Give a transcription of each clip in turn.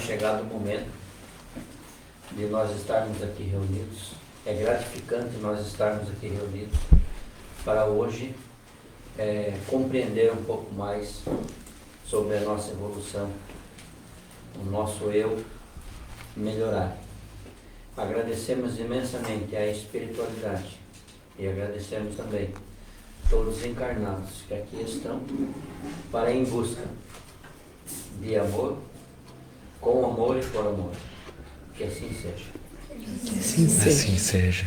chegado o momento de nós estarmos aqui reunidos. É gratificante nós estarmos aqui reunidos para hoje compreender um pouco mais sobre a nossa evolução, o nosso eu melhorar. Agradecemos imensamente a espiritualidade e agradecemos também todos os encarnados que aqui estão para ir em busca de amor, com amor e por amor. Que assim seja. Assim seja.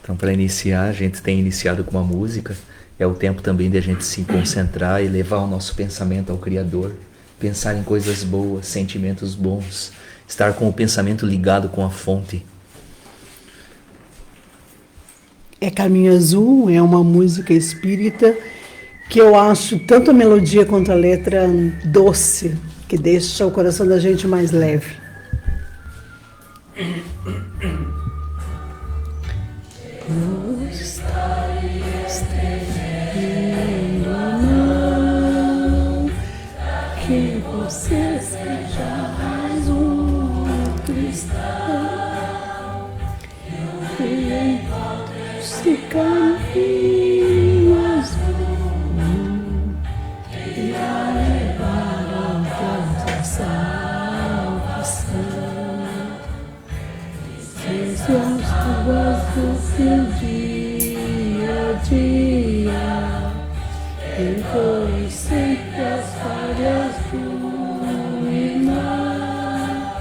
Então, para iniciar, a gente tem iniciado com uma música. É o tempo também de a gente se concentrar e levar o nosso pensamento ao Criador. Pensar em coisas boas, sentimentos bons. Estar com o pensamento ligado com a fonte. Caminho Azul é uma música espírita que eu acho tanto a melodia quanto a letra doce, que deixa o coração da gente mais leve. Que você seja mais um cristal que encontre esse caminho azul e a levar a salvação. Seja as ruas do seu dia a dia, perdoe sempre as falhas do mar,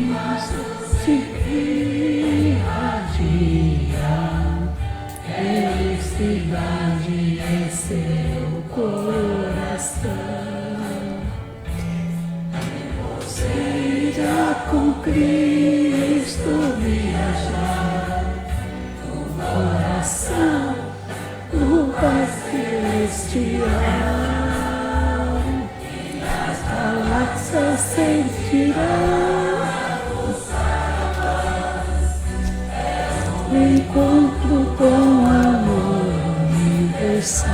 mas se irradia felicidade em seu coração. Você irá com Cristo viajar no coração do Pai Celestial. As galáxias sentirão o encontro com o amor universal.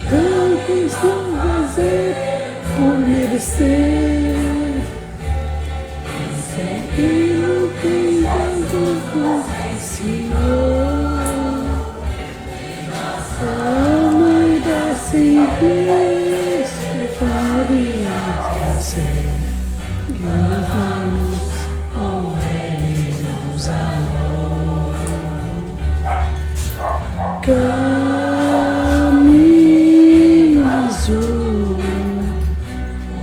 Tantos vão fazer por merecer seguir o que Jesus nos ensinou. A mãe da simples faria trazer e levamos com ele nos amou. Caminho azul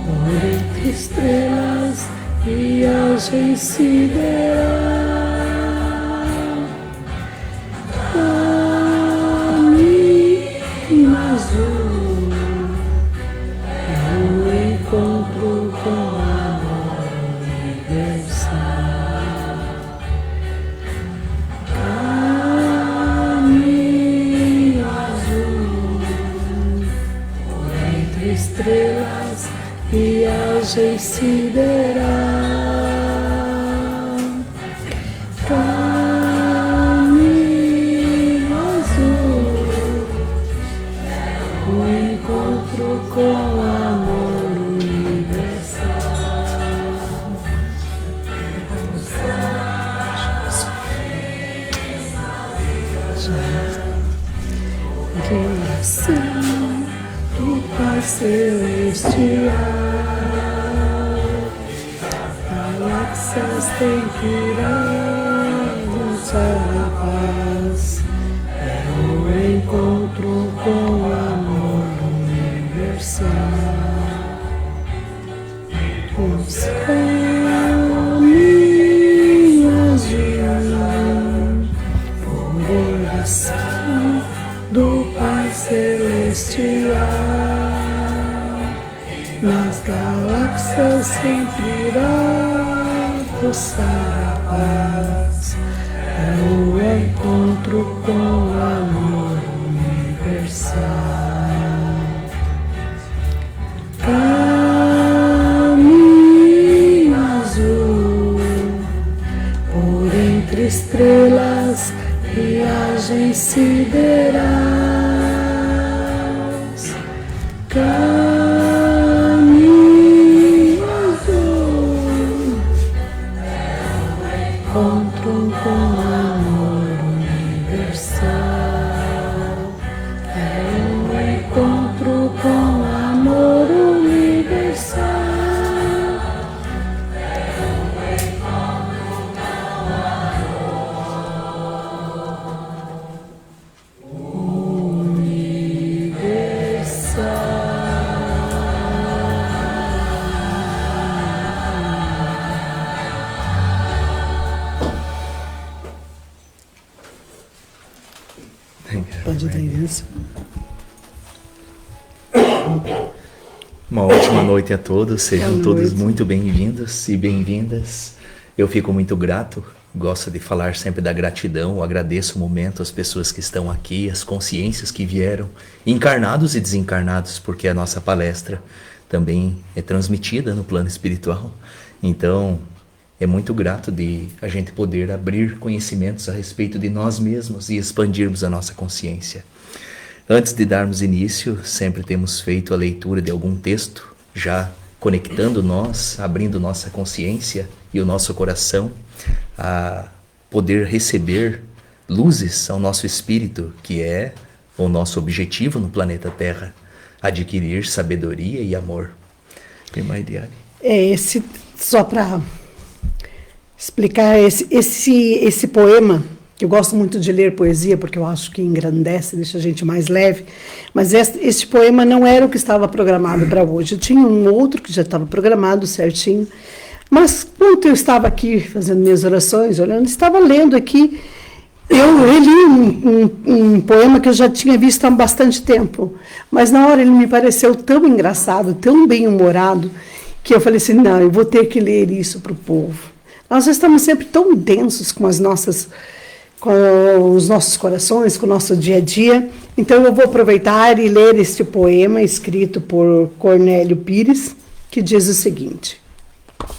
por entre estrelas, viagem sideral. Caminho azul é o encontro com o amor universal. Caminho azul por entre estrelas, viagem sideral. Caminho azul, o encontro com o amor universal. Oração do Pai Celestial. Galáxias têm curado a paz. É o encontro com o amor universal. Os caminhos azul por oração do Pai Celestial. Nas galáxias sempre irá pulsar a paz. É o encontro com o amor universal. Caminho azul por entre estrelas, viagem siderais. caminho azul, encontro com amor universal, é um encontro com amor universal. Pode ter isso. Uma ótima noite a todos, sejam todos muito bem-vindos e bem-vindas. Eu fico muito grato, gosto de falar sempre da gratidão, agradeço o momento, as pessoas que estão aqui, as consciências que vieram, encarnados e desencarnados, porque a nossa palestra também é transmitida no plano espiritual. Então, é muito grato de a gente poder abrir conhecimentos a respeito de nós mesmos e expandirmos a nossa consciência. Antes de darmos início, sempre temos feito a leitura de algum texto, já conectando nós, abrindo nossa consciência e o nosso coração a poder receber luzes ao nosso espírito, que é o nosso objetivo no planeta Terra, adquirir sabedoria e amor. Irmã Eliane. Só para explicar esse poema, que eu gosto muito de ler poesia, porque eu acho que engrandece, deixa a gente mais leve, mas esse poema não era o que estava programado para hoje. Eu tinha um outro que já estava programado certinho, mas quando eu estava aqui fazendo minhas orações, olhando, estava lendo aqui, eu reli um poema que eu já tinha visto há bastante tempo, mas na hora ele me pareceu tão engraçado, tão bem-humorado, que eu falei assim, não, eu vou ter que ler isso para o povo. Nós estamos sempre tão densos com os nossos corações, com o nosso dia a dia. Então eu vou aproveitar e ler este poema escrito por Cornélio Pires, que diz o seguinte,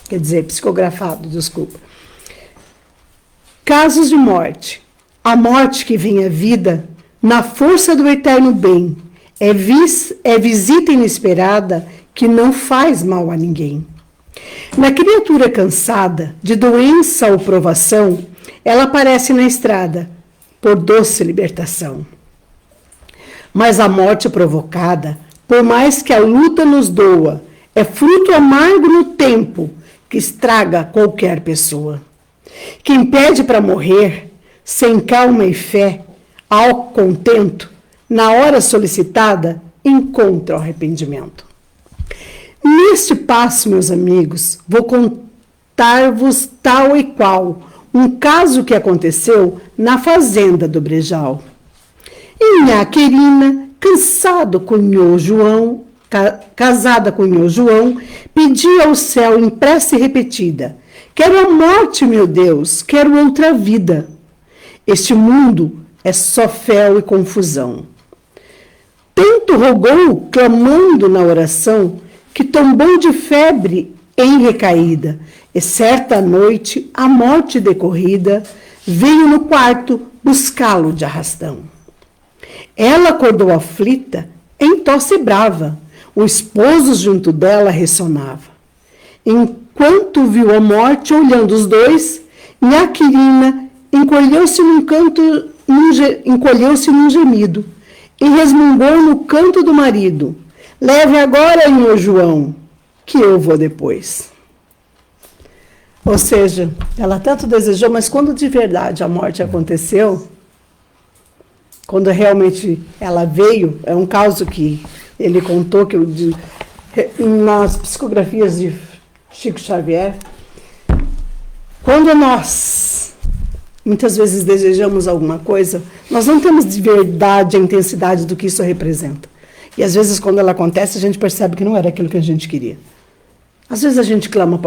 quer dizer, psicografado, desculpa. Casos de morte. A morte que vem à vida, na força do eterno bem, é visita inesperada que não faz mal a ninguém. Na criatura cansada, de doença ou provação, ela aparece na estrada, por doce libertação. Mas a morte provocada, por mais que a luta nos doa, é fruto amargo no tempo que estraga qualquer pessoa. Quem pede para morrer, sem calma e fé, ao contento, na hora solicitada, encontra o arrependimento. Neste passo, meus amigos, vou contar-vos tal e qual um caso que aconteceu na fazenda do Brejal. E minha querida, casada com o João, pedia ao céu em prece repetida: quero a morte, meu Deus, quero outra vida. Este mundo é só fel e confusão. Tanto rogou, clamando na oração, que tombou de febre em recaída, e certa noite, a morte decorrida, veio no quarto buscá-lo de arrastão. Ela acordou aflita, em tosse brava, o esposo junto dela ressonava. Enquanto viu a morte olhando os dois, minha querida encolheu-se num gemido, e resmungou no canto do marido: leve agora, meu João, que eu vou depois. Ou seja, ela tanto desejou, mas quando de verdade a morte aconteceu, quando realmente ela veio, é um caso que ele contou, que nas psicografias de Chico Xavier, quando nós muitas vezes desejamos alguma coisa, nós não temos de verdade a intensidade do que isso representa. E às vezes, quando ela acontece, a gente percebe que não era aquilo que a gente queria. Às vezes a gente clama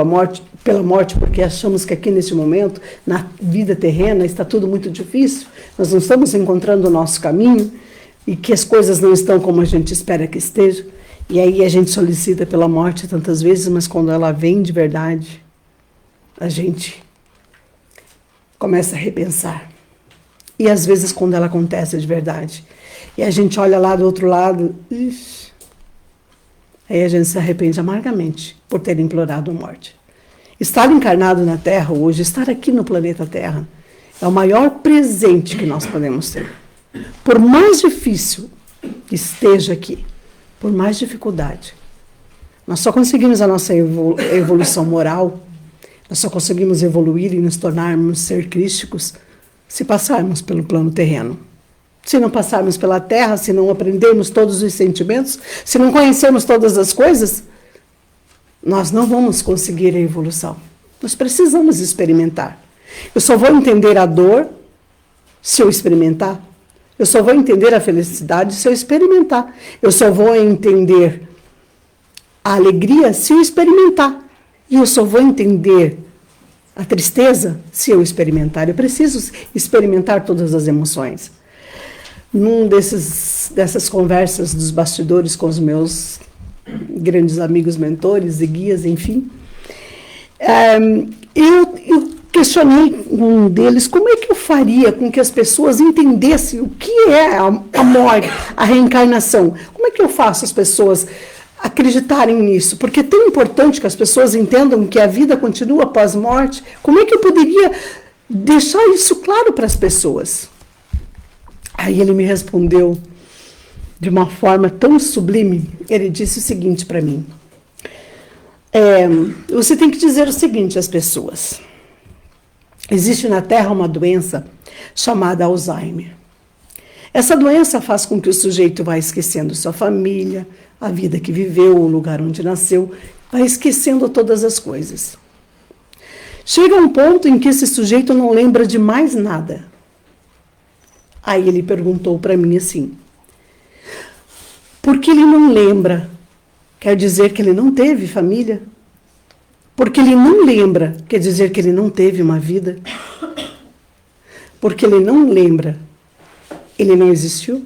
pela morte porque achamos que aqui nesse momento, na vida terrena, está tudo muito difícil, nós não estamos encontrando o nosso caminho e que as coisas não estão como a gente espera que estejam. E aí a gente solicita pela morte tantas vezes, mas quando ela vem de verdade, a gente começa a repensar. E às vezes quando ela acontece de verdade, e a gente olha lá do outro lado, Aí a gente se arrepende amargamente por ter implorado a morte. Estar encarnado na Terra hoje, estar aqui no planeta Terra, é o maior presente que nós podemos ter. Por mais difícil que esteja aqui, por mais dificuldade, nós só conseguimos a nossa evolução moral, nós só conseguimos evoluir e nos tornarmos ser crísticos se passarmos pelo plano terreno. Se não passarmos pela Terra, se não aprendermos todos os sentimentos, se não conhecermos todas as coisas, nós não vamos conseguir a evolução. Nós precisamos experimentar. Eu só vou entender a dor se eu experimentar. Eu só vou entender a felicidade se eu experimentar. Eu só vou entender a alegria se eu experimentar. E eu só vou entender a tristeza se eu experimentar. Eu preciso experimentar todas as emoções. Dessas conversas dos bastidores com os meus grandes amigos, mentores e guias, enfim, eu questionei um deles como é que eu faria com que as pessoas entendessem o que é a morte, a reencarnação. Como é que eu faço as pessoas acreditarem nisso? Porque é tão importante que as pessoas entendam que a vida continua após a morte. Como é que eu poderia deixar isso claro para as pessoas? Aí ele me respondeu de uma forma tão sublime. Ele disse o seguinte para mim: você tem que dizer o seguinte às pessoas. Existe na Terra uma doença chamada Alzheimer. Essa doença faz com que o sujeito vá esquecendo sua família, a vida que viveu, o lugar onde nasceu, vai esquecendo todas as coisas. Chega um ponto em que esse sujeito não lembra de mais nada. Aí ele perguntou para mim assim: por que ele não lembra? Quer dizer que ele não teve família? Porque ele não lembra, quer dizer que ele não teve uma vida? Porque ele não lembra, ele não existiu?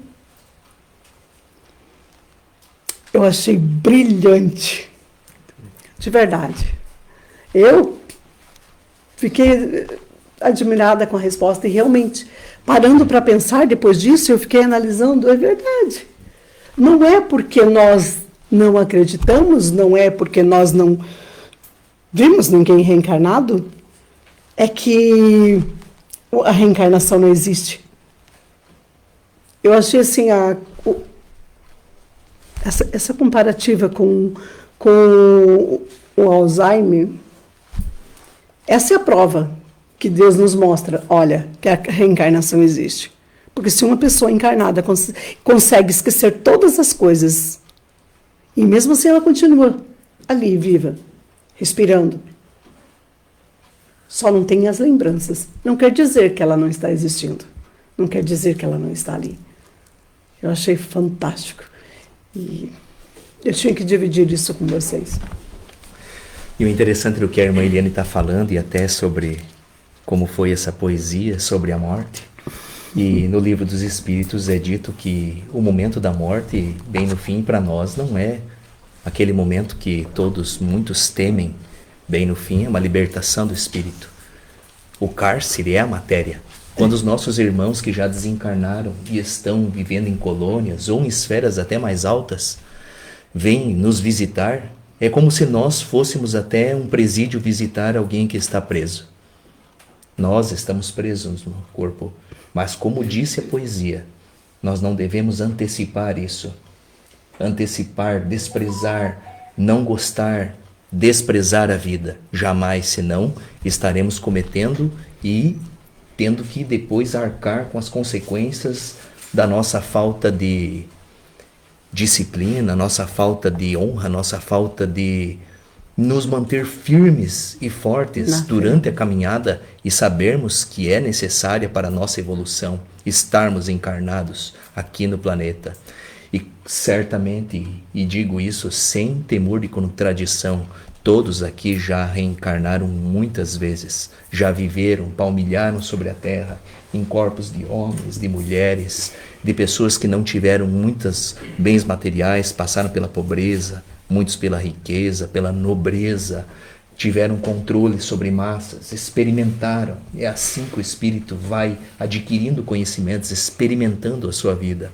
Eu achei brilhante, de verdade. Eu fiquei admirada com a resposta e realmente, parando para pensar depois disso, eu fiquei analisando, é verdade. Não é porque nós não acreditamos, não é porque nós não vimos ninguém reencarnado, é que a reencarnação não existe. Eu achei assim, essa comparativa com o Alzheimer, essa é a prova que Deus nos mostra, olha, que a reencarnação existe. Porque se uma pessoa encarnada consegue esquecer todas as coisas, e mesmo assim ela continua ali, viva, respirando, só não tem as lembranças. Não quer dizer que ela não está existindo. Não quer dizer que ela não está ali. Eu achei fantástico. E eu tinha que dividir isso com vocês. E o interessante do que a irmã Eliane está falando, e até sobre como foi essa poesia sobre a morte. E no Livro dos Espíritos é dito que o momento da morte, bem no fim, para nós não é aquele momento que muitos temem. Bem no fim, é uma libertação do espírito. O cárcere é a matéria. Quando os nossos irmãos que já desencarnaram e estão vivendo em colônias ou em esferas até mais altas, vêm nos visitar, é como se nós fôssemos até um presídio visitar alguém que está preso. Nós estamos presos no corpo, mas como disse a poesia, nós não devemos antecipar isso. Antecipar, desprezar, não gostar, desprezar a vida. Jamais, senão estaremos cometendo e tendo que depois arcar com as consequências da nossa falta de disciplina, nossa falta de honra, nossa falta de nos manter firmes e fortes durante a caminhada e sabermos que é necessária para a nossa evolução estarmos encarnados aqui no planeta. E certamente, e digo isso sem temor de contradição, todos aqui já reencarnaram muitas vezes, já viveram, palmilharam sobre a terra, em corpos de homens, de mulheres, de pessoas que não tiveram muitos bens materiais, passaram pela pobreza, muitos pela riqueza, pela nobreza, tiveram controle sobre massas, experimentaram. É assim que o espírito vai adquirindo conhecimentos, experimentando a sua vida,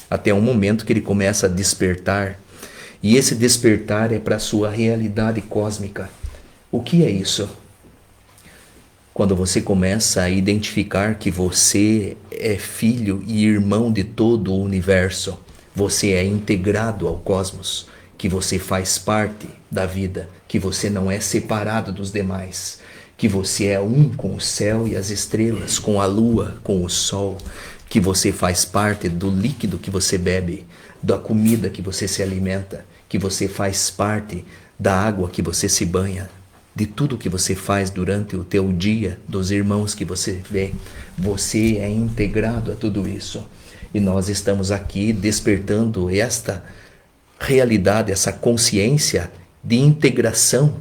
até um momento que ele começa a despertar. E esse despertar é para a sua realidade cósmica. O que é isso? Quando você começa a identificar que você é filho e irmão de todo o universo, você é integrado ao cosmos, que você faz parte da vida, que você não é separado dos demais, que você é um com o céu e as estrelas, com a lua, com o sol, que você faz parte do líquido que você bebe, da comida que você se alimenta, que você faz parte da água que você se banha, de tudo que você faz durante o teu dia, dos irmãos que você vê. Você é integrado a tudo isso. E nós estamos aqui despertando esta realidade, essa consciência de integração,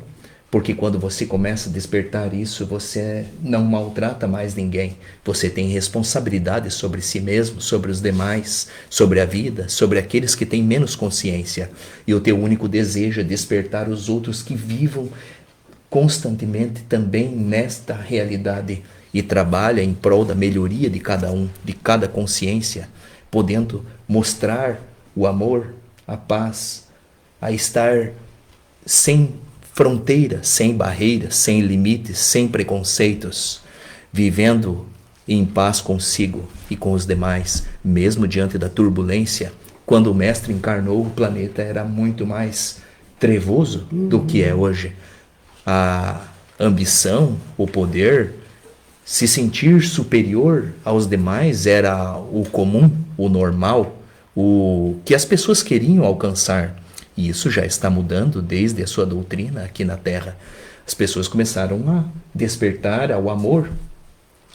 porque quando você começa a despertar isso, você não maltrata mais ninguém. Você tem responsabilidade sobre si mesmo, sobre os demais, sobre a vida, sobre aqueles que têm menos consciência. E o teu único desejo é despertar os outros que vivam constantemente também nesta realidade e trabalha em prol da melhoria de cada um, de cada consciência, podendo mostrar o amor, a paz, a estar sem fronteiras, sem barreiras, sem limites, sem preconceitos, vivendo em paz consigo e com os demais, mesmo diante da turbulência. Quando o mestre encarnou, o planeta era muito mais trevoso do que é hoje. A ambição, o poder, se sentir superior aos demais era o comum, o normal, o que as pessoas queriam alcançar. E isso já está mudando desde a sua doutrina aqui na Terra. As pessoas começaram a despertar ao amor,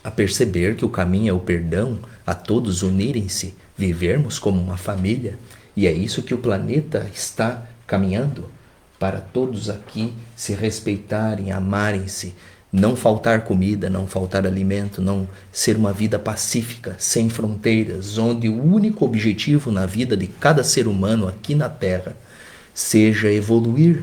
a perceber que o caminho é o perdão, a todos unirem-se, vivermos como uma família. E é isso que o planeta está caminhando, para todos aqui se respeitarem, amarem-se, não faltar comida, não faltar alimento, não ser uma vida pacífica, sem fronteiras, onde o único objetivo na vida de cada ser humano aqui na Terra seja evoluir,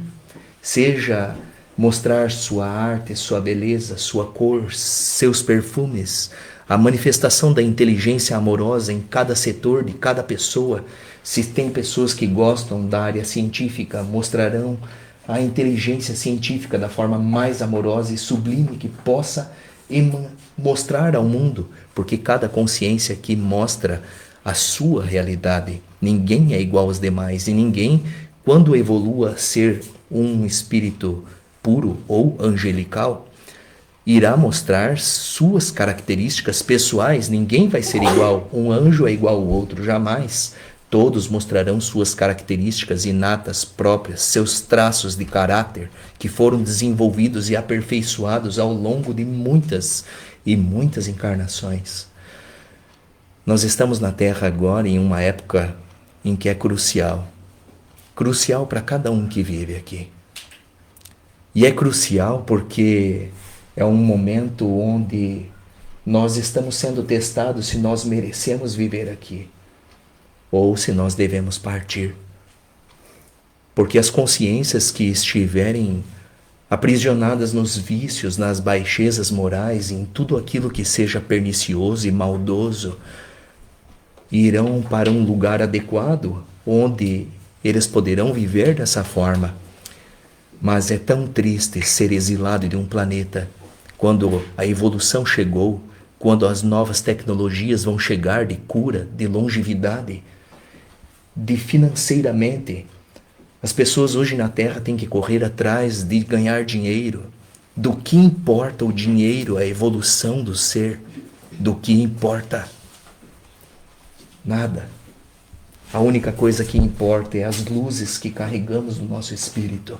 seja mostrar sua arte, sua beleza, sua cor, seus perfumes, a manifestação da inteligência amorosa em cada setor de cada pessoa. Se tem pessoas que gostam da área científica, mostrarão a inteligência científica da forma mais amorosa e sublime que possa mostrar ao mundo, porque cada consciência aqui mostra a sua realidade. Ninguém é igual aos demais e ninguém, quando evolua a ser um espírito puro ou angelical, irá mostrar suas características pessoais. Ninguém vai ser igual. Um anjo é igual ao outro, jamais. Todos mostrarão suas características inatas próprias, seus traços de caráter que foram desenvolvidos e aperfeiçoados ao longo de muitas e muitas encarnações. Nós estamos na Terra agora em uma época em que é crucial para cada um que vive aqui. E é crucial porque é um momento onde nós estamos sendo testados se nós merecemos viver aqui ou se nós devemos partir. Porque as consciências que estiverem aprisionadas nos vícios, nas baixezas morais, em tudo aquilo que seja pernicioso e maldoso, irão para um lugar adequado onde eles poderão viver dessa forma. Mas é tão triste ser exilado de um planeta quando a evolução chegou, quando as novas tecnologias vão chegar de cura, de longevidade, de financeiramente. As pessoas hoje na Terra têm que correr atrás de ganhar dinheiro. Do que importa o dinheiro, a evolução do ser? Do que importa? Nada. A única coisa que importa é as luzes que carregamos no nosso espírito.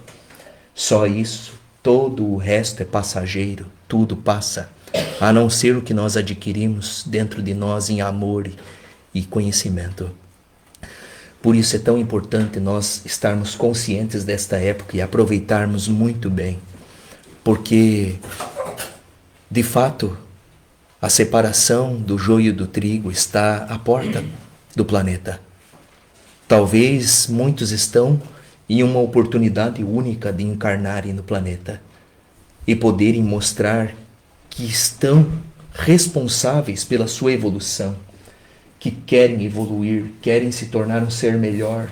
Só isso. Todo o resto é passageiro. Tudo passa. A não ser o que nós adquirimos dentro de nós em amor e conhecimento. Por isso é tão importante nós estarmos conscientes desta época e aproveitarmos muito bem. Porque, de fato, a separação do joio do trigo está à porta do planeta. Talvez muitos estão em uma oportunidade única de encarnarem no planeta e poderem mostrar que estão responsáveis pela sua evolução, que querem evoluir, querem se tornar um ser melhor,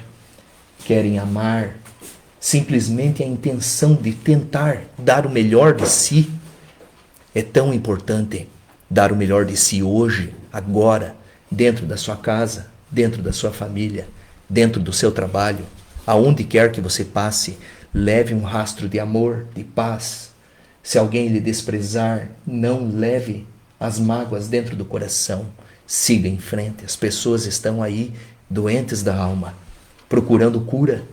querem amar, simplesmente a intenção de tentar dar o melhor de si. É tão importante dar o melhor de si hoje, agora, dentro da sua casa, dentro da sua família, dentro do seu trabalho, aonde quer que você passe, leve um rastro de amor, de paz. Se alguém lhe desprezar, não leve as mágoas dentro do coração. Siga em frente. As pessoas estão aí, doentes da alma, procurando cura.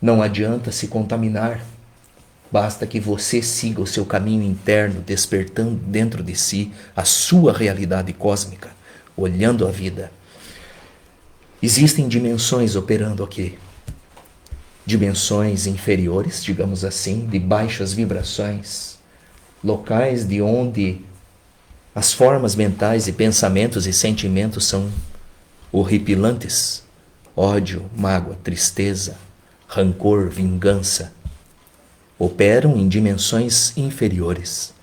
Não adianta se contaminar. Basta que você siga o seu caminho interno, despertando dentro de si a sua realidade cósmica, olhando a vida. Existem dimensões operando aqui. Dimensões inferiores, digamos assim, de baixas vibrações. Locais de onde as formas mentais e pensamentos e sentimentos são horripilantes. Ódio, mágoa, tristeza, rancor, vingança. Operam em dimensões inferiores.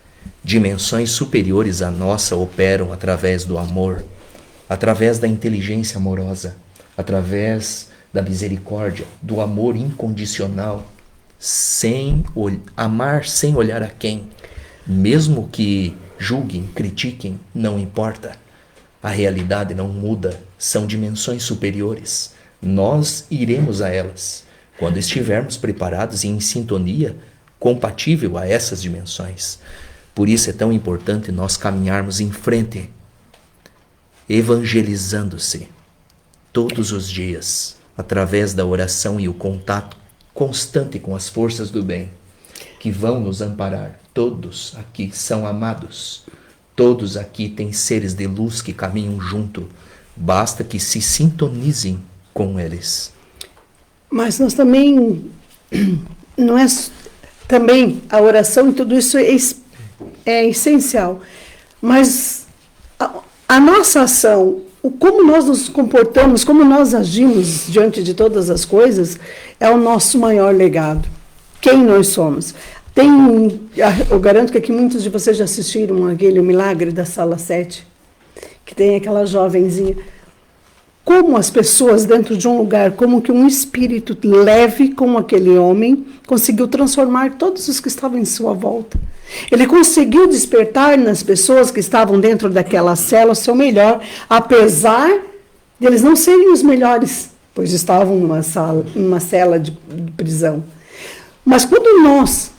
Dimensões superiores à nossa operam através do amor, através da inteligência amorosa, através da misericórdia, do amor incondicional, amar sem olhar a quem. Mesmo que julguem, critiquem, não importa. A realidade não muda, são dimensões superiores. Nós iremos a elas quando estivermos preparados e em sintonia compatível a essas dimensões. Por isso é tão importante nós caminharmos em frente, evangelizando-se todos os dias, através da oração e o contato constante com as forças do bem, que vão nos amparar. Todos aqui são amados, todos aqui têm seres de luz que caminham junto, basta que se sintonizem com eles. Mas nós também, não é também a oração e tudo isso é essencial, mas a nossa ação, como nós nos comportamos, como nós agimos diante de todas as coisas, é o nosso maior legado. Quem nós somos. Eu garanto que aqui muitos de vocês já assistiram aquele Milagre da Sala 7, que tem aquela jovenzinha. Como as pessoas dentro de um lugar, como que um espírito leve como aquele homem conseguiu transformar todos os que estavam em sua volta. Ele conseguiu despertar nas pessoas que estavam dentro daquela cela o seu melhor, apesar de eles não serem os melhores, pois estavam numa cela de prisão. Mas quando nós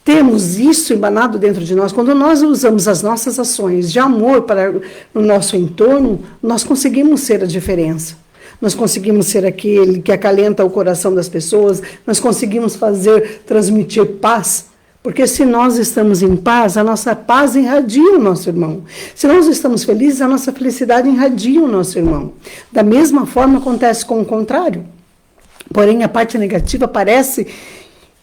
temos isso emanado dentro de nós, quando nós usamos as nossas ações de amor para o nosso entorno, nós conseguimos ser a diferença. Nós conseguimos ser aquele que acalenta o coração das pessoas, nós conseguimos transmitir paz, porque se nós estamos em paz, a nossa paz irradia o nosso irmão. Se nós estamos felizes, a nossa felicidade irradia o nosso irmão. Da mesma forma acontece com o contrário. Porém, a parte negativa parece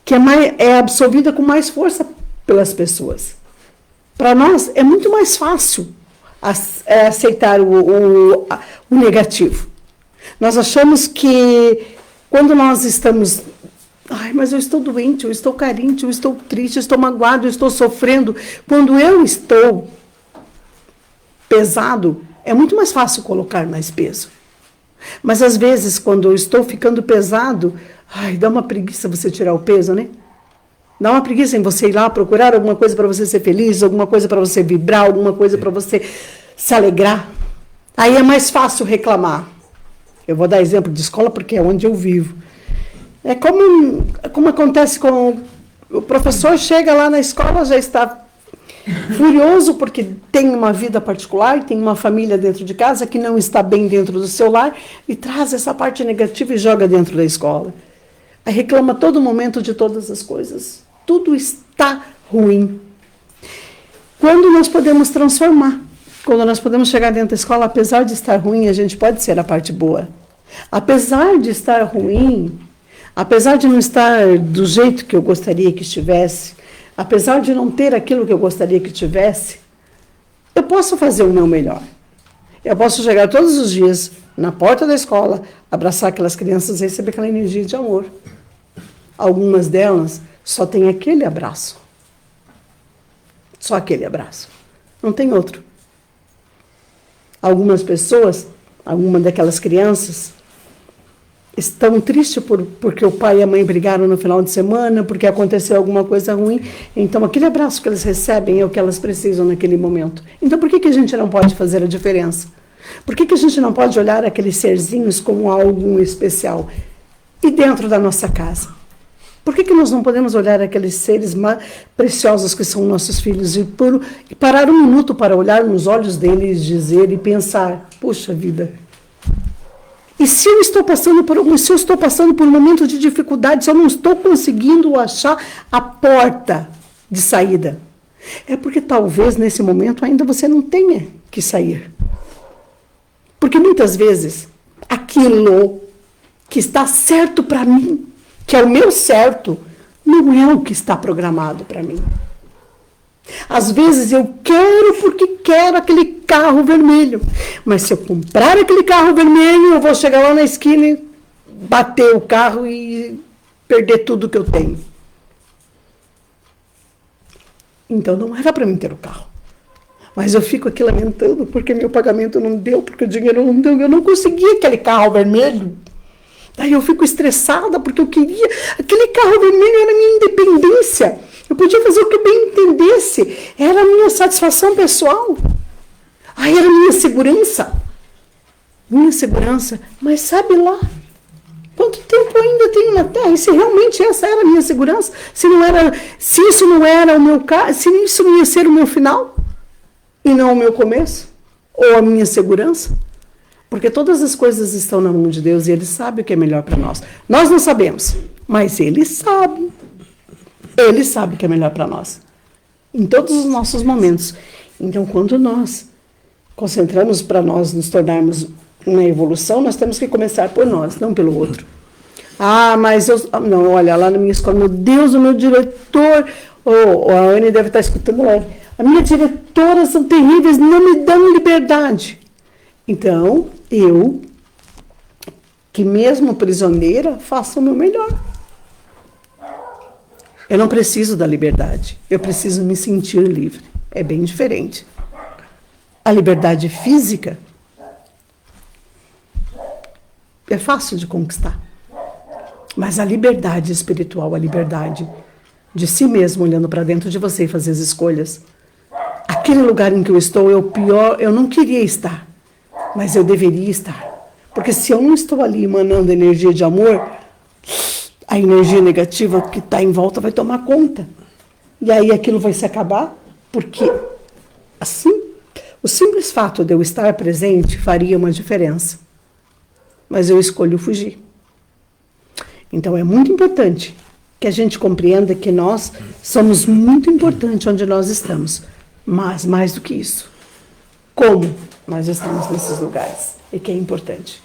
que é absorvida com mais força pelas pessoas. Para nós, é muito mais fácil aceitar o negativo. Nós achamos que quando nós estamos... Ai, mas eu estou doente, eu estou carente, eu estou triste, eu estou magoado, eu estou sofrendo. Quando eu estou pesado, é muito mais fácil colocar mais peso. Mas às vezes, quando eu estou ficando pesado, ai, dá uma preguiça você tirar o peso, né? Dá uma preguiça em você ir lá procurar alguma coisa para você ser feliz, alguma coisa para você vibrar, alguma coisa para você se alegrar. Aí é mais fácil reclamar. Eu vou dar exemplo de escola porque é onde eu vivo. É como acontece com o professor, chega lá na escola, já está furioso porque tem uma vida particular, tem uma família dentro de casa que não está bem dentro do seu lar e traz essa parte negativa e joga dentro da escola. Aí reclama a todo momento de todas as coisas. Tudo está ruim. Quando nós podemos transformar, quando nós podemos chegar dentro da escola, apesar de estar ruim, a gente pode ser a parte boa. Apesar de estar ruim, apesar de não estar do jeito que eu gostaria que estivesse, apesar de não ter aquilo que eu gostaria que tivesse, eu posso fazer o meu melhor. Eu posso chegar todos os dias na porta da escola, abraçar aquelas crianças e receber aquela energia de amor. Algumas delas só têm aquele abraço. Só aquele abraço. Não tem outro. Algumas pessoas, alguma daquelas crianças, estão tristes porque o pai e a mãe brigaram no final de semana, porque aconteceu alguma coisa ruim. Então, aquele abraço que eles recebem é o que elas precisam naquele momento. Então, por que a gente não pode fazer a diferença? Por que a gente não pode olhar aqueles serzinhos como algo especial? E dentro da nossa casa? Por que nós não podemos olhar aqueles seres preciosos que são nossos filhos e parar um minuto para olhar nos olhos deles, dizer e pensar, puxa vida, e se eu estou passando por um momento de dificuldade, se eu não estou conseguindo achar a porta de saída, é porque talvez nesse momento ainda você não tenha que sair. Porque muitas vezes aquilo que está certo para mim, que é o meu certo, não é o que está programado para mim. Às vezes eu quero porque quero aquele carro vermelho. Mas se eu comprar aquele carro vermelho, eu vou chegar lá na esquina e bater o carro e perder tudo que eu tenho. Então não era para mim ter o carro. Mas eu fico aqui lamentando porque meu pagamento não deu, porque o dinheiro não deu. Eu não consegui aquele carro vermelho. Daí eu fico estressada porque eu queria... Aquele carro vermelho era a minha independência. Eu podia fazer o que eu bem entendesse. Era a minha satisfação pessoal. Aí era a minha segurança. Minha segurança. Mas sabe lá, quanto tempo eu ainda tenho na Terra? E se realmente essa era a minha segurança? Se isso não era o meu caso, se isso não ia ser o meu final? E não o meu começo? Ou a minha segurança? Porque todas as coisas estão na mão de Deus e Ele sabe o que é melhor para nós. Nós não sabemos, mas Ele sabe. Ele sabe o que é melhor para nós. Em todos os nossos momentos. Então, quando nós concentramos para nós nos tornarmos uma evolução, nós temos que começar por nós, não pelo outro. Ah, mas eu... Não, olha, lá na minha escola, meu Deus, o meu diretor... a Anne deve estar escutando lá. A minha diretora são terríveis, não me dão liberdade. Então, eu, que mesmo prisioneira, faço o meu melhor. Eu não preciso da liberdade, eu preciso me sentir livre. É bem diferente. A liberdade física é fácil de conquistar. Mas a liberdade espiritual, a liberdade de si mesmo, olhando para dentro de você e fazer as escolhas. Aquele lugar em que eu estou é o pior, eu não queria estar. Mas eu deveria estar. Porque se eu não estou ali emanando energia de amor, a energia negativa que está em volta vai tomar conta. E aí aquilo vai se acabar, porque assim, o simples fato de eu estar presente faria uma diferença. Mas eu escolho fugir. Então é muito importante que a gente compreenda que nós somos muito importantes onde nós estamos. Mas mais do que isso, como nós estamos nesses lugares, e que é importante.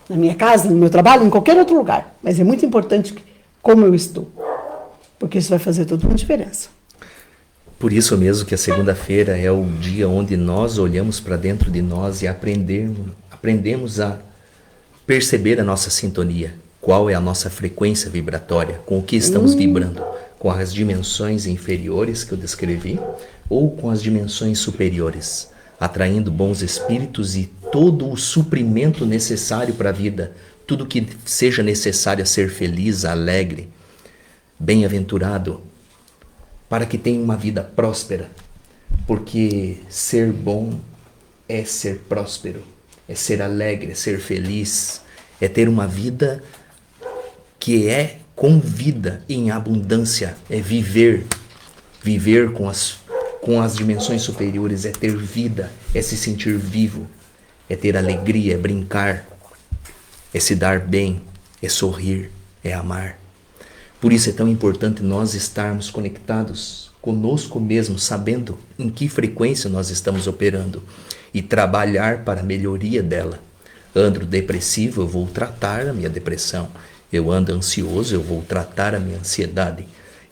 Na minha casa, no meu trabalho, em qualquer outro lugar. Mas é muito importante como eu estou. Porque isso vai fazer toda uma diferença. Por isso mesmo que a segunda-feira é o dia onde nós olhamos para dentro de nós e aprendemos a perceber a nossa sintonia. Qual é a nossa frequência vibratória, com o que estamos vibrando. Com as dimensões inferiores que eu descrevi ou com as dimensões superiores. Atraindo bons espíritos e todo o suprimento necessário para a vida, tudo que seja necessário a ser feliz, alegre, bem-aventurado, para que tenha uma vida próspera, porque ser bom é ser próspero, é ser alegre, é ser feliz, é ter uma vida que é com vida em abundância, é viver com as dimensões superiores, é ter vida, é se sentir vivo, é ter alegria, é brincar, é se dar bem, é sorrir, é amar. Por isso é tão importante nós estarmos conectados conosco mesmo, sabendo em que frequência nós estamos operando e trabalhar para a melhoria dela. Ando depressivo, eu vou tratar a minha depressão. Eu ando ansioso, eu vou tratar a minha ansiedade.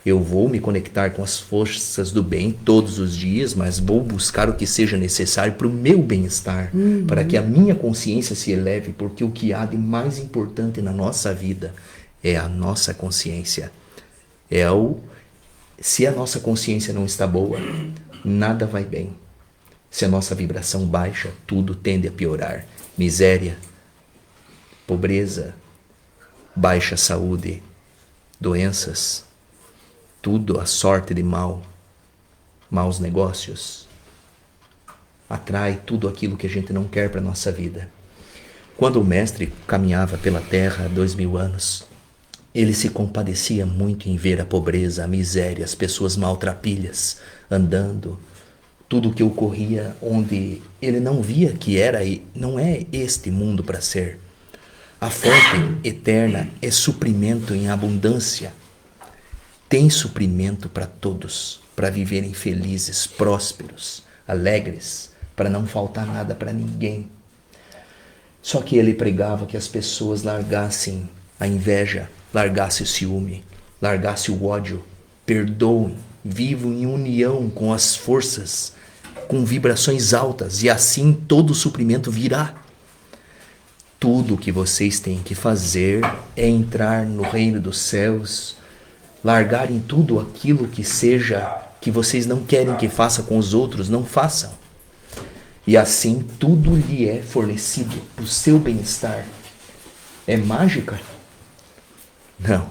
Eu vou me conectar com as forças do bem todos os dias, mas vou buscar o que seja necessário para o meu bem-estar, para que a minha consciência se eleve, porque o que há de mais importante na nossa vida é a nossa consciência. Se a nossa consciência não está boa, nada vai bem. Se a nossa vibração baixa, tudo tende a piorar. Miséria, pobreza, baixa saúde, doenças, tudo, a sorte de maus negócios, atrai tudo aquilo que a gente não quer para a nossa vida. Quando o mestre caminhava pela terra há 2000 anos, ele se compadecia muito em ver a pobreza, a miséria, as pessoas maltrapilhas, andando, tudo o que ocorria onde ele não via que não é este mundo para ser. A fonte eterna é suprimento em abundância. Tem suprimento para todos, para viverem felizes, prósperos, alegres, para não faltar nada para ninguém. Só que ele pregava que as pessoas largassem a inveja, largassem o ciúme, largassem o ódio, perdoem, vivam em união com as forças, com vibrações altas, e assim todo o suprimento virá. Tudo o que vocês têm que fazer é entrar no reino dos céus, largarem tudo aquilo que seja que vocês não querem que faça com os outros, não façam. E assim tudo lhe é fornecido para o seu bem-estar. É mágica? Não.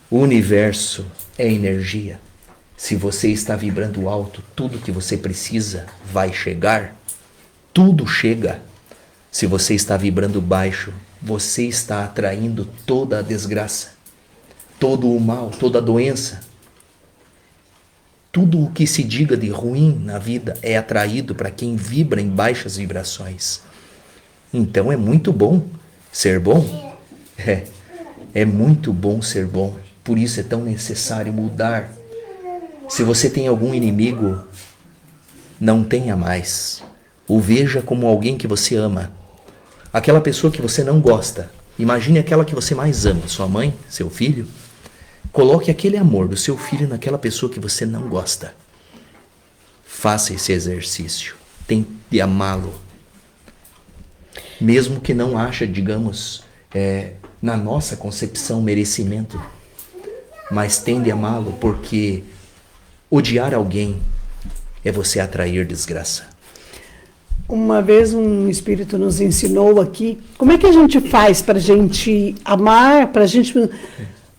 O universo é energia. Se você está vibrando alto, tudo que você precisa vai chegar. Tudo chega. Se você está vibrando baixo, você está atraindo toda a desgraça, todo o mal, toda a doença. Tudo o que se diga de ruim na vida é atraído para quem vibra em baixas vibrações. Então é muito bom ser bom. É muito bom ser bom. Por isso é tão necessário mudar. Se você tem algum inimigo, não tenha mais. O veja como alguém que você ama. Aquela pessoa que você não gosta, imagine aquela que você mais ama, sua mãe, seu filho. Coloque aquele amor do seu filho naquela pessoa que você não gosta. Faça esse exercício. Tente amá-lo. Mesmo que não ache, digamos, na nossa concepção, merecimento. Mas tende a amá-lo, porque odiar alguém é você atrair desgraça. Uma vez um espírito nos ensinou aqui como é que a gente faz para a gente amar, para a gente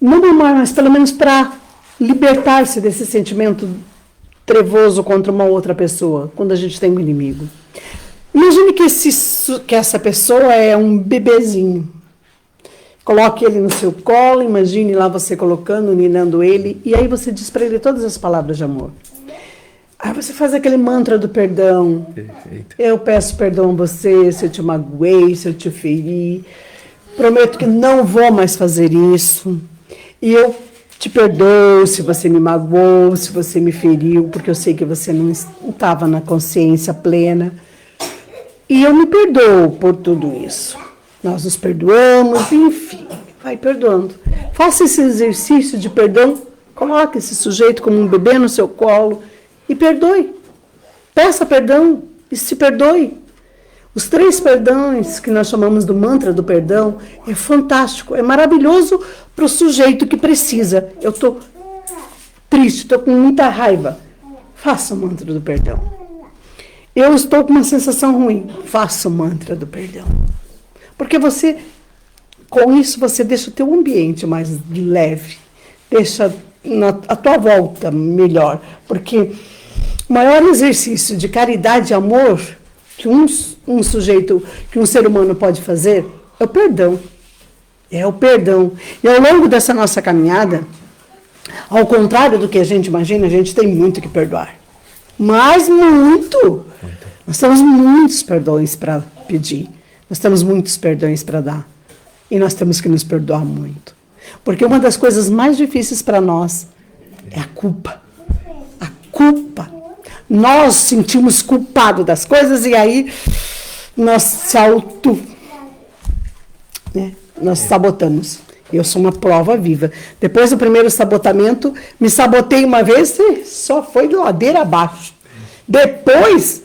não amar, mas pelo menos para libertar-se desse sentimento trevoso contra uma outra pessoa, quando a gente tem um inimigo. Imagine que essa pessoa é um bebezinho. Coloque ele no seu colo, imagine lá você colocando, ninando ele, e aí você diz para ele todas as palavras de amor. Aí você faz aquele mantra do perdão. Perfeito. Eu peço perdão a você se eu te magoei, se eu te feri. Prometo que não vou mais fazer isso. E eu te perdoo se você me magoou, se você me feriu, porque eu sei que você não estava na consciência plena. E eu me perdoo por tudo isso. Nós nos perdoamos, enfim, vai perdoando. Faça esse exercício de perdão, coloque esse sujeito como um bebê no seu colo e perdoe. Peça perdão e se perdoe. Os 3 perdões que nós chamamos do mantra do perdão é fantástico, é maravilhoso para o sujeito que precisa. Eu estou triste, estou com muita raiva. Faça o mantra do perdão. Eu estou com uma sensação ruim. Faça o mantra do perdão. Porque você, com isso, você deixa o teu ambiente mais leve, deixa a tua volta melhor. Porque o maior exercício de caridade e amor que um sujeito, que um ser humano pode fazer é o perdão. É o perdão. E ao longo dessa nossa caminhada, ao contrário do que a gente imagina, a gente tem muito que perdoar. Mas muito. Nós temos muitos perdões para pedir. Nós temos muitos perdões para dar. E nós temos que nos perdoar muito. Porque uma das coisas mais difíceis para nós é a culpa. A culpa. Nós sentimos culpado das coisas e aí nós nós sabotamos. Eu sou uma prova viva. Depois do primeiro sabotamento, me sabotei uma vez e só foi de ladeira abaixo. Depois,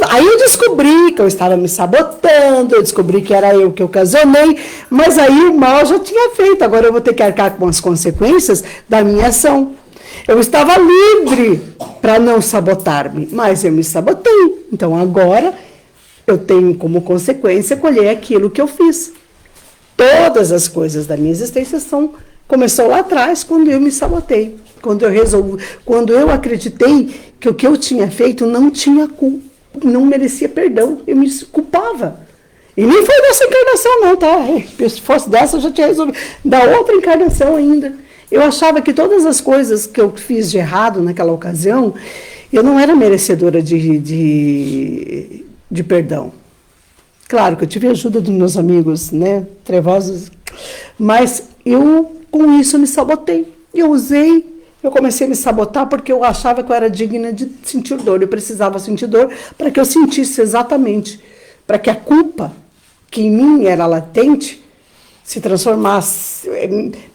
aí eu descobri que eu estava me sabotando, eu descobri que era eu que ocasionei, mas aí o mal já tinha feito. Agora eu vou ter que arcar com as consequências da minha ação. Eu estava livre para não sabotar-me, mas eu me sabotei. Então agora eu tenho como consequência colher aquilo que eu fiz. todas as coisas da minha existência começou lá atrás, quando eu me sabotei. Quando eu acreditei que o que eu tinha feito não tinha culpa, não merecia perdão, eu me culpava. E nem foi dessa encarnação não, tá? Se fosse dessa, eu já tinha resolvido. Da outra encarnação ainda. Eu achava que todas as coisas que eu fiz de errado naquela ocasião, eu não era merecedora de perdão. Claro que eu tive a ajuda dos meus amigos, né, trevosos, mas eu, com isso, me sabotei. Eu comecei a me sabotar porque eu achava que eu era digna de sentir dor. Eu precisava sentir dor para que eu sentisse exatamente, para que a culpa que em mim era latente se transformasse,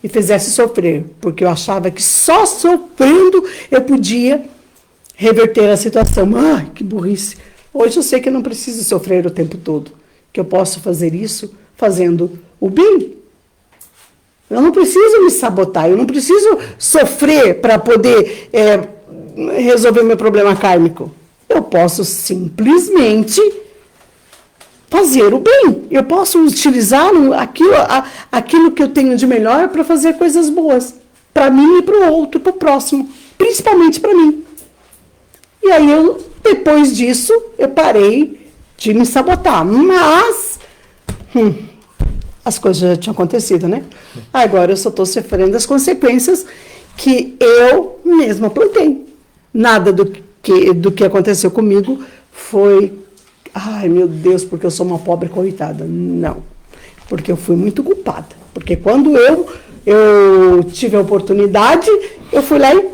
me fizesse sofrer, porque eu achava que só sofrendo eu podia reverter a situação. Ai, que burrice. Hoje eu sei que eu não preciso sofrer o tempo todo, que eu posso fazer isso fazendo o bem. Eu não preciso me sabotar, eu não preciso sofrer para poder resolver o meu problema kármico. Eu posso simplesmente fazer o bem. Eu posso utilizar aquilo que eu tenho de melhor para fazer coisas boas. Para mim e para o outro, para o próximo. Principalmente para mim. E aí, depois disso, eu parei de me sabotar. Mas as coisas já tinham acontecido, né? Agora eu só estou sofrendo as consequências que eu mesma plantei. Nada do que aconteceu comigo foi... Ai, meu Deus, porque eu sou uma pobre coitada. Não. Porque eu fui muito culpada. Porque quando eu tive a oportunidade, eu fui lá e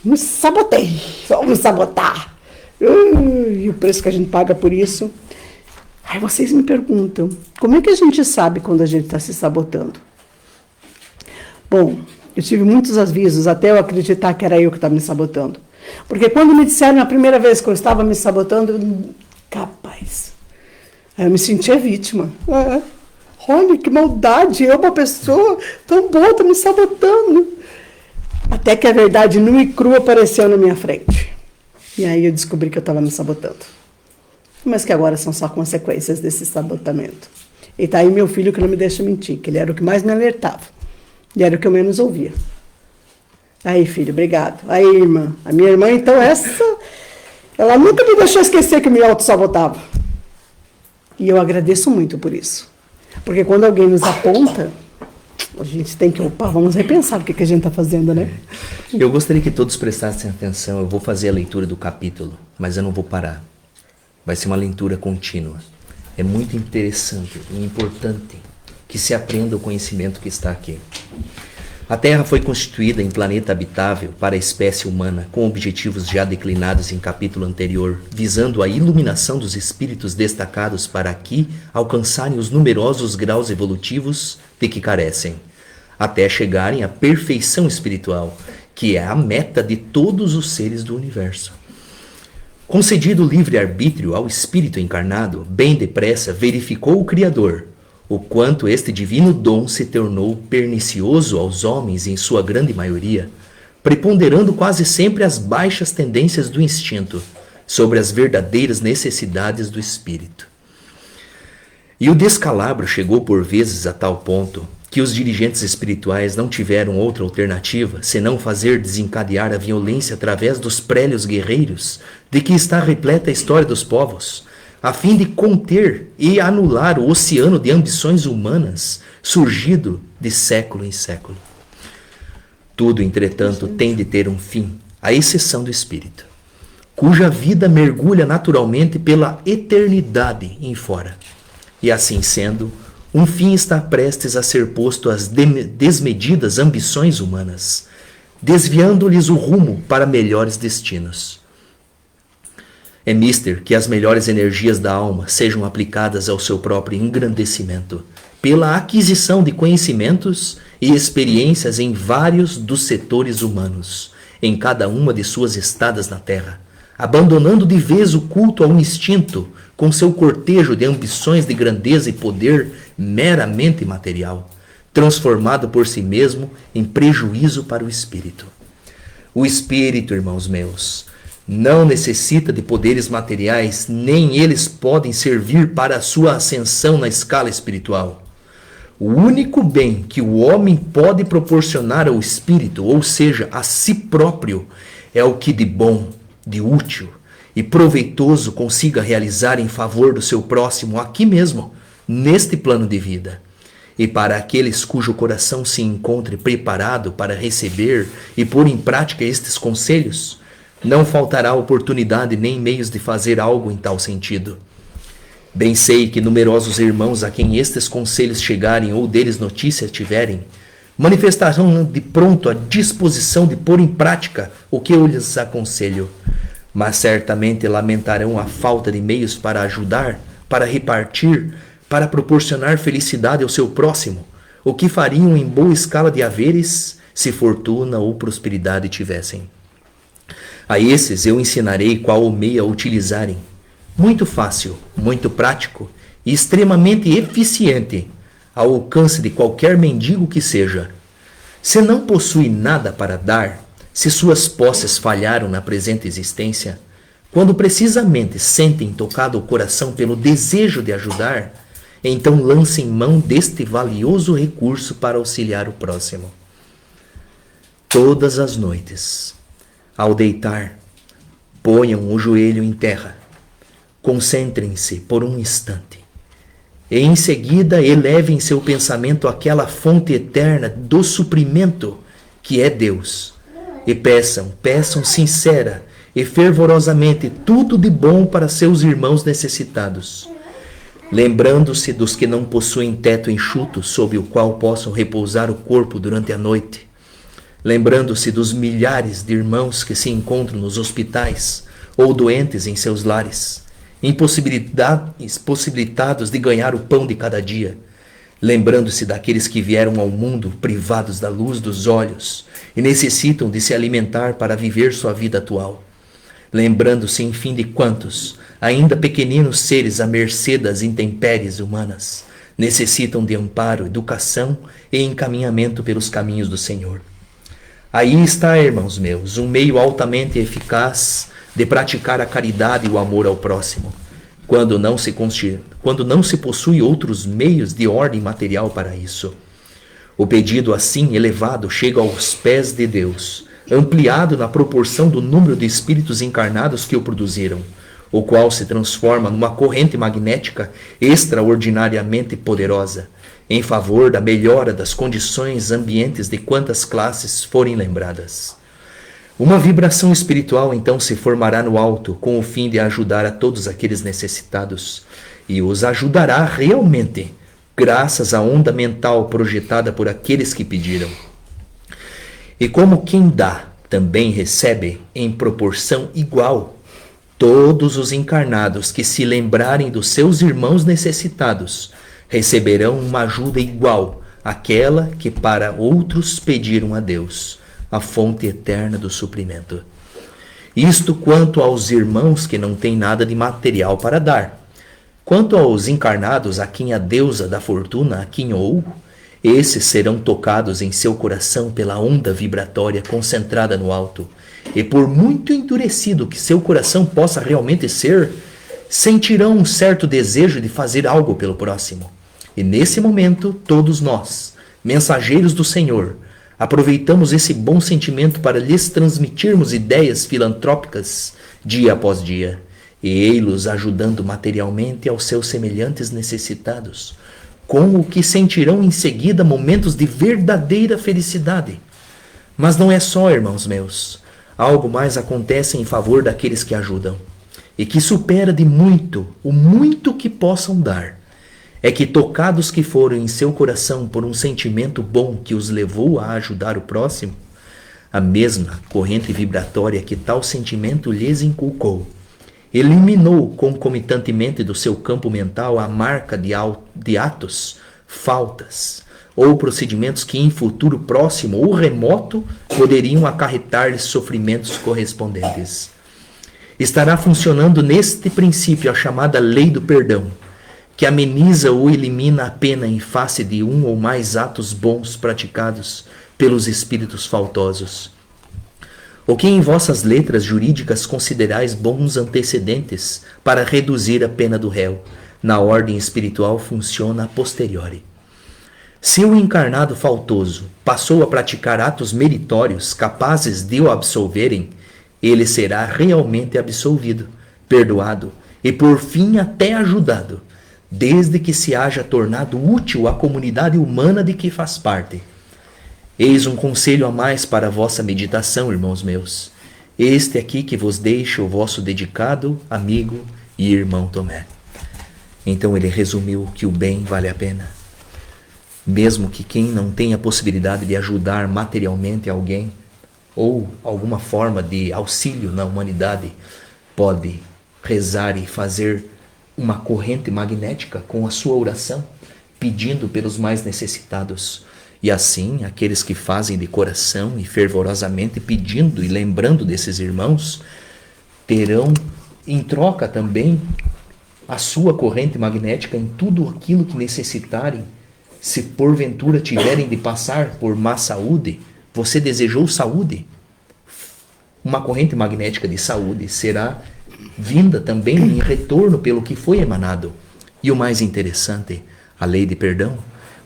me sabotei. Vou me sabotar. E o preço que a gente paga por isso. Aí vocês me perguntam, como é que a gente sabe quando a gente está se sabotando? Bom, eu tive muitos avisos até eu acreditar que era eu que estava me sabotando. Porque quando me disseram a primeira vez que eu estava me sabotando, capaz, aí eu me sentia vítima. Olha que maldade, eu, uma pessoa tão boa, estou me sabotando. Até que a verdade nua e crua apareceu na minha frente. E aí eu descobri que eu estava me sabotando. Mas que agora são só consequências desse sabotamento. E tá aí meu filho que não me deixa mentir, que ele era o que mais me alertava. E era o que eu menos ouvia. Aí, filho, obrigado. Aí, irmã. A minha irmã, então, ela nunca me deixou esquecer que me auto-sabotava. E eu agradeço muito por isso. Porque quando alguém nos aponta, a gente tem que, vamos repensar o que a gente está fazendo, né? Eu gostaria que todos prestassem atenção. Eu vou fazer a leitura do capítulo, mas eu não vou parar. Vai ser uma leitura contínua. É muito interessante e importante que se aprenda o conhecimento que está aqui. A Terra foi constituída em planeta habitável para a espécie humana, com objetivos já declinados em capítulo anterior, visando a iluminação dos espíritos destacados para aqui alcançarem os numerosos graus evolutivos de que carecem, até chegarem à perfeição espiritual, que é a meta de todos os seres do universo. Concedido o livre-arbítrio ao espírito encarnado, bem depressa verificou o Criador o quanto este divino dom se tornou pernicioso aos homens em sua grande maioria, preponderando quase sempre as baixas tendências do instinto sobre as verdadeiras necessidades do espírito. E o descalabro chegou por vezes a tal ponto que os dirigentes espirituais não tiveram outra alternativa senão fazer desencadear a violência através dos prélios guerreiros de que está repleta a história dos povos, a fim de conter e anular o oceano de ambições humanas surgido de século em século. Tudo, entretanto, tem de ter um fim, à exceção do espírito, cuja vida mergulha naturalmente pela eternidade em fora. E assim sendo, um fim está prestes a ser posto às desmedidas ambições humanas, desviando-lhes o rumo para melhores destinos. É mister que as melhores energias da alma sejam aplicadas ao seu próprio engrandecimento, pela aquisição de conhecimentos e experiências em vários dos setores humanos, em cada uma de suas estadas na Terra, abandonando de vez o culto ao instinto, com seu cortejo de ambições de grandeza e poder meramente material, transformado por si mesmo em prejuízo para o espírito. O espírito, irmãos meus, não necessita de poderes materiais, nem eles podem servir para a sua ascensão na escala espiritual. O único bem que o homem pode proporcionar ao espírito, ou seja, a si próprio, é o que de bom, de útil e proveitoso consiga realizar em favor do seu próximo aqui mesmo, neste plano de vida. E para aqueles cujo coração se encontre preparado para receber e pôr em prática estes conselhos, não faltará oportunidade nem meios de fazer algo em tal sentido. Bem sei que numerosos irmãos a quem estes conselhos chegarem ou deles notícia tiverem, manifestarão de pronto a disposição de pôr em prática o que eu lhes aconselho, mas certamente lamentarão a falta de meios para ajudar, para repartir, para proporcionar felicidade ao seu próximo, o que fariam em boa escala de haveres, se fortuna ou prosperidade tivessem. A esses eu ensinarei qual o meio a utilizarem, muito fácil, muito prático e extremamente eficiente, ao alcance de qualquer mendigo que seja. Se não possui nada para dar, se suas posses falharam na presente existência, quando precisamente sentem tocado o coração pelo desejo de ajudar, então lancem mão deste valioso recurso para auxiliar o próximo. Todas as noites, ao deitar, ponham o joelho em terra, concentrem-se por um instante e em seguida elevem seu pensamento àquela fonte eterna do suprimento que é Deus e peçam sincera e fervorosamente tudo de bom para seus irmãos necessitados, lembrando-se dos que não possuem teto enxuto sob o qual possam repousar o corpo durante a noite, lembrando-se dos milhares de irmãos que se encontram nos hospitais ou doentes em seus lares, impossibilitados de ganhar o pão de cada dia, lembrando-se daqueles que vieram ao mundo privados da luz dos olhos e necessitam de se alimentar para viver sua vida atual, lembrando-se, enfim, de quantos, ainda pequeninos seres à mercê das intempéries humanas, necessitam de amparo, educação e encaminhamento pelos caminhos do Senhor. Aí está, irmãos meus, um meio altamente eficaz de praticar a caridade e o amor ao próximo, quando não se possui outros meios de ordem material para isso. O pedido assim elevado chega aos pés de Deus, ampliado na proporção do número de espíritos encarnados que o produziram, o qual se transforma numa corrente magnética extraordinariamente poderosa, em favor da melhora das condições ambientes de quantas classes forem lembradas. Uma vibração espiritual então se formará no alto com o fim de ajudar a todos aqueles necessitados e os ajudará realmente, graças à onda mental projetada por aqueles que pediram. E como quem dá também recebe em proporção igual, todos os encarnados que se lembrarem dos seus irmãos necessitados receberão uma ajuda igual àquela que para outros pediram a Deus, a fonte eterna do suprimento. Isto quanto aos irmãos que não têm nada de material para dar. Quanto aos encarnados a quem a deusa da fortuna aquinhou, esses serão tocados em seu coração pela onda vibratória concentrada no alto, e por muito endurecido que seu coração possa realmente ser, sentirão um certo desejo de fazer algo pelo próximo. E nesse momento, todos nós, mensageiros do Senhor, aproveitamos esse bom sentimento para lhes transmitirmos ideias filantrópicas dia após dia, e ei-los ajudando materialmente aos seus semelhantes necessitados, com o que sentirão em seguida momentos de verdadeira felicidade. Mas não é só, irmãos meus, algo mais acontece em favor daqueles que ajudam, e que supera de muito o muito que possam dar. É que tocados que foram em seu coração por um sentimento bom que os levou a ajudar o próximo, a mesma corrente vibratória que tal sentimento lhes inculcou, eliminou concomitantemente do seu campo mental a marca de atos, faltas ou procedimentos que em futuro próximo ou remoto poderiam acarretar-lhes sofrimentos correspondentes. Estará funcionando neste princípio a chamada lei do perdão, que ameniza ou elimina a pena em face de um ou mais atos bons praticados pelos espíritos faltosos. O que em vossas letras jurídicas considerais bons antecedentes para reduzir a pena do réu, na ordem espiritual funciona a posteriori. Se o encarnado faltoso passou a praticar atos meritórios capazes de o absolverem, ele será realmente absolvido, perdoado e por fim até ajudado, desde que se haja tornado útil à comunidade humana de que faz parte. Eis um conselho a mais para a vossa meditação, irmãos meus. Este aqui que vos deixo o vosso dedicado amigo e irmão Tomé. Então ele resumiu que o bem vale a pena. Mesmo que quem não tenha possibilidade de ajudar materialmente alguém, ou alguma forma de auxílio na humanidade, pode rezar e fazer uma corrente magnética com a sua oração, pedindo pelos mais necessitados. E assim, aqueles que fazem de coração e fervorosamente pedindo e lembrando desses irmãos, terão em troca também a sua corrente magnética em tudo aquilo que necessitarem. Se porventura tiverem de passar por má saúde, você desejou saúde? Uma corrente magnética de saúde será vinda também em retorno pelo que foi emanado. E o mais interessante, a lei de perdão.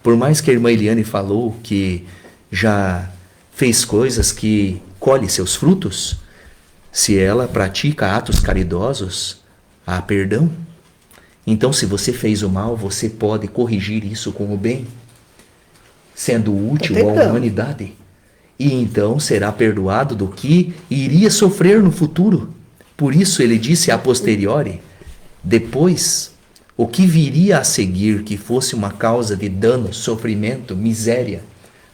Por mais que a irmã Eliane falou que já fez coisas que colhe seus frutos, se ela pratica atos caridosos, há perdão. Então, se você fez o mal, você pode corrigir isso com o bem, sendo útil à humanidade. E então será perdoado do que iria sofrer no futuro. Por isso ele disse a posteriori, depois, o que viria a seguir que fosse uma causa de dano, sofrimento, miséria,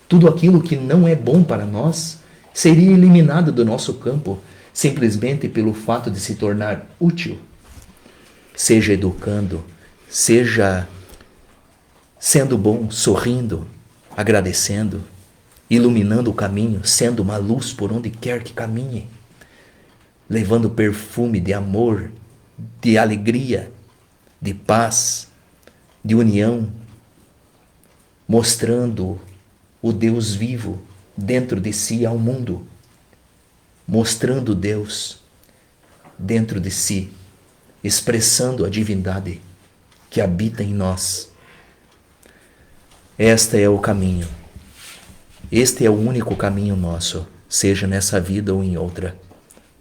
tudo aquilo que não é bom para nós, seria eliminado do nosso campo, simplesmente pelo fato de se tornar útil. Seja educando, seja sendo bom, sorrindo, agradecendo, iluminando o caminho, sendo uma luz por onde quer que caminhe, levando perfume de amor, de alegria, de paz, de união, mostrando o Deus vivo dentro de si ao mundo, mostrando Deus dentro de si, expressando a divindade que habita em nós. Este é o caminho. Este é o único caminho nosso, seja nessa vida ou em outra.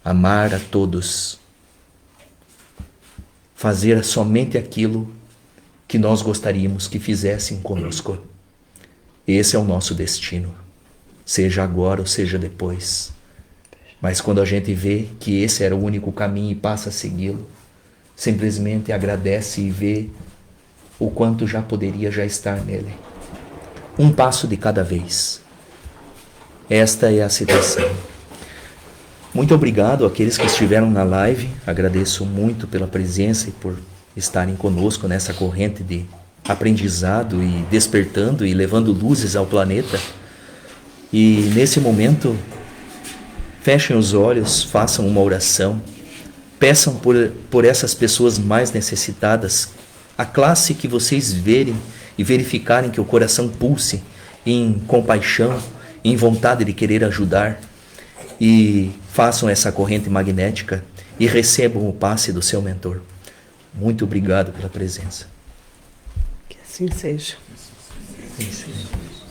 Amar a todos. Fazer somente aquilo que nós gostaríamos que fizessem conosco. Esse é o nosso destino, seja agora ou seja depois. Mas quando a gente vê que esse era o único caminho e passa a segui-lo, simplesmente agradece e vê o quanto já poderia já estar nele. Um passo de cada vez. Esta é a situação. Muito obrigado àqueles que estiveram na live. Agradeço muito pela presença e por estarem conosco nessa corrente de aprendizado e despertando e levando luzes ao planeta. E nesse momento, fechem os olhos, façam uma oração, peçam por essas pessoas mais necessitadas, a classe que vocês verem e verificarem que o coração pulse em compaixão, em vontade de querer ajudar, e façam essa corrente magnética e recebam o passe do seu mentor. Muito obrigado pela presença. Que assim seja. Sim, sim.